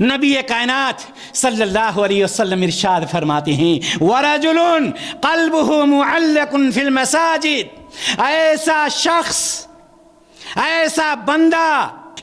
نبی کائنات صلی اللہ علیہ وسلم ارشاد فرماتے ہیں وَرَجُلٌ قَلْبُهُ مُعَلَّقٌ فِي الْمَسَاجِدِ، ایسا شخص، ایسا بندہ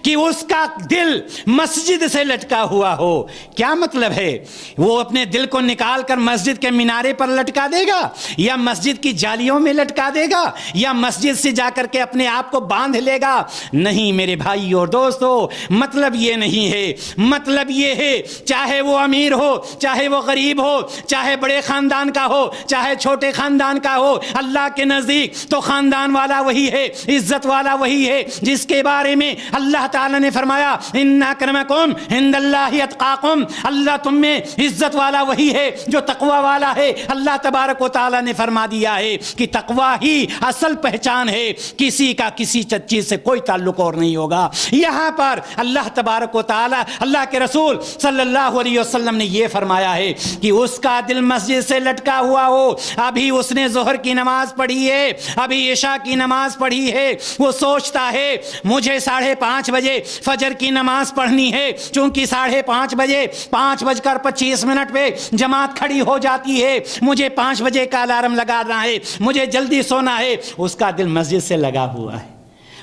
کہ اس کا دل مسجد سے لٹکا ہوا ہو۔ کیا مطلب ہے؟ وہ اپنے دل کو نکال کر مسجد کے مینارے پر لٹکا دے گا، یا مسجد کی جالیوں میں لٹکا دے گا، یا مسجد سے جا کر کے اپنے آپ کو باندھ لے گا؟ نہیں میرے بھائی اور دوستو، مطلب یہ نہیں ہے۔ مطلب یہ ہے چاہے وہ امیر ہو، چاہے وہ غریب ہو، چاہے بڑے خاندان کا ہو، چاہے چھوٹے خاندان کا ہو، اللہ کے نزدیک تو خاندان والا وہی ہے، عزت والا وہی ہے جس کے بارے میں اللہ تعالیٰ نے فرمایا ان اکرمکم عند اللہ اتقاکم، اللہ تم میں عزت والا وہی ہے جو تقوی والا ہے۔ اللہ تبارک و تعالیٰ نے فرما دیا ہے کہ تقوی ہی اصل پہچان ہے، کسی کا کسی چیز سے کوئی تعلق اور نہیں ہوگا۔ یہاں پر اللہ تبارک و تعالیٰ، اللہ کے رسول صلی اللہ علیہ وسلم نے یہ فرمایا ہے کہ اس کا دل مسجد سے لٹکا ہوا ہو، ابھی اس نے ظہر کی نماز پڑھی ہے، ابھی عشاء کی نماز پڑھی ہے، وہ سوچتا ہے مجھے 5:30 بجے فجر کی نماز پڑھنی ہے، چونکہ 5:30 بجے 5:25 پہ جماعت کھڑی ہو جاتی ہے، مجھے 5 بجے کا الارم لگانا ہے، مجھے جلدی سونا ہے۔ اس کا دل مسجد سے لگا ہوا ہے،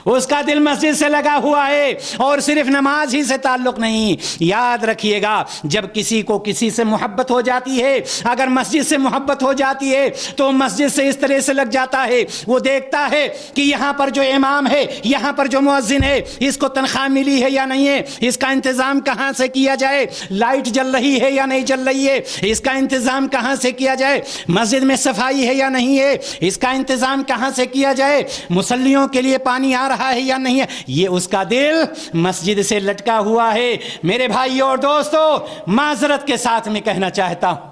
اس کا دل مسجد سے لگا ہوا ہے، اور صرف نماز ہی سے تعلق نہیں۔ یاد رکھیے گا جب کسی کو کسی سے محبت ہو جاتی ہے، اگر مسجد سے محبت ہو جاتی ہے تو مسجد سے اس طرح سے لگ جاتا ہے، وہ دیکھتا ہے کہ یہاں پر جو امام ہے، یہاں پر جو مؤذن ہے، اس کو تنخواہ ملی ہے یا نہیں ہے، اس کا انتظام کہاں سے کیا جائے، لائٹ جل رہی ہے یا نہیں جل رہی ہے، اس کا انتظام کہاں سے کیا جائے، مسجد میں صفائی ہے یا نہیں ہے، اس کا انتظام کہاں سے کیا جائے، مصلیوں کے لیے پانی آ رہا ہے یا نہیں ہے۔ یہ اس کا دل مسجد سے لٹکا ہوا ہے۔ میرے بھائی اور دوستو، معذرت کے ساتھ میں کہنا چاہتا ہوں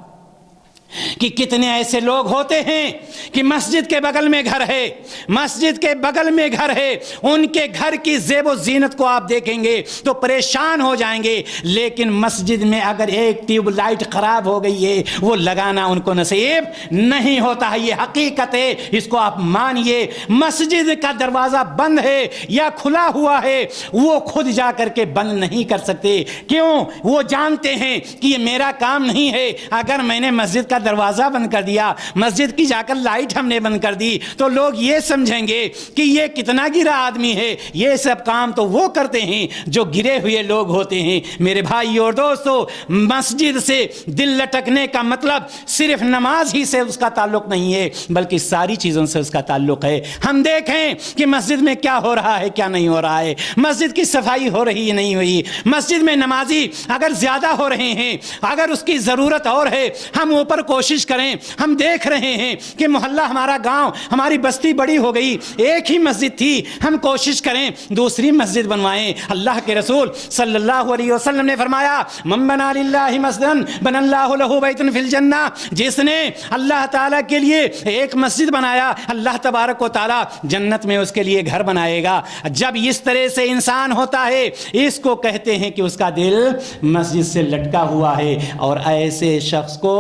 کہ کتنے ایسے لوگ ہوتے ہیں کہ مسجد کے بغل میں گھر ہے، مسجد کے بغل میں گھر ہے، ان کے گھر کی زیب و زینت کو آپ دیکھیں گے تو پریشان ہو جائیں گے، لیکن مسجد میں اگر ایک ٹیوب لائٹ خراب ہو گئی ہے وہ لگانا ان کو نصیب نہیں ہوتا ہے۔ یہ حقیقت ہے، اس کو آپ مانیے۔ مسجد کا دروازہ بند ہے یا کھلا ہوا ہے، وہ خود جا کر کے بند نہیں کر سکتے۔ کیوں؟ وہ جانتے ہیں کہ یہ میرا کام نہیں ہے، اگر میں نے مسجد کا دروازہ بند کر دیا، مسجد کی جا کر لائٹ ہم نے بند کر دی تو لوگ یہ سمجھیں گے کہ یہ کتنا گرا آدمی ہے۔ یہ سب کام تو وہ کرتے ہیں جو گرے ہوئے لوگ ہوتے ہیں۔ میرے بھائی اور دوستو، مسجد سے دل لٹکنے کا مطلب صرف نماز ہی سے اس کا تعلق نہیں ہے، بلکہ ساری چیزوں سے اس کا تعلق ہے۔ ہم دیکھیں کہ مسجد میں کیا ہو رہا ہے، کیا نہیں ہو رہا ہے، مسجد کی صفائی ہو رہی ہے نہیں ہوئی، مسجد میں نمازی اگر زیادہ ہو رہے ہیں، اگر اس کی ضرورت اور ہے، ہم اوپر کوشش کریں۔ ہم دیکھ رہے ہیں کہ محلہ، ہمارا گاؤں، ہماری بستی بڑی ہو گئی، ایک ہی مسجد تھی، ہم کوشش کریں دوسری مسجد بنوائیں۔ اللہ کے رسول صلی اللہ علیہ وسلم نے فرمایا من بنا للہ مسجدا بنى اللہ لہ بیتا فی الجنہ، جس نے اللہ تعالیٰ کے لیے ایک مسجد بنایا، اللہ تبارک و تعالیٰ جنت میں اس کے لیے گھر بنائے گا۔ جب اس طرح سے انسان ہوتا ہے، اس کو کہتے ہیں کہ اس کا دل مسجد سے لٹکا ہوا ہے، اور ایسے شخص کو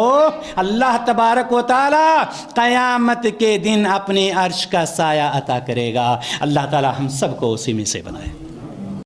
اللہ تبارک و تعالی قیامت کے دن اپنے عرش کا سایہ عطا کرے گا۔ اللہ تعالی ہم سب کو اسی میں سے بنائے۔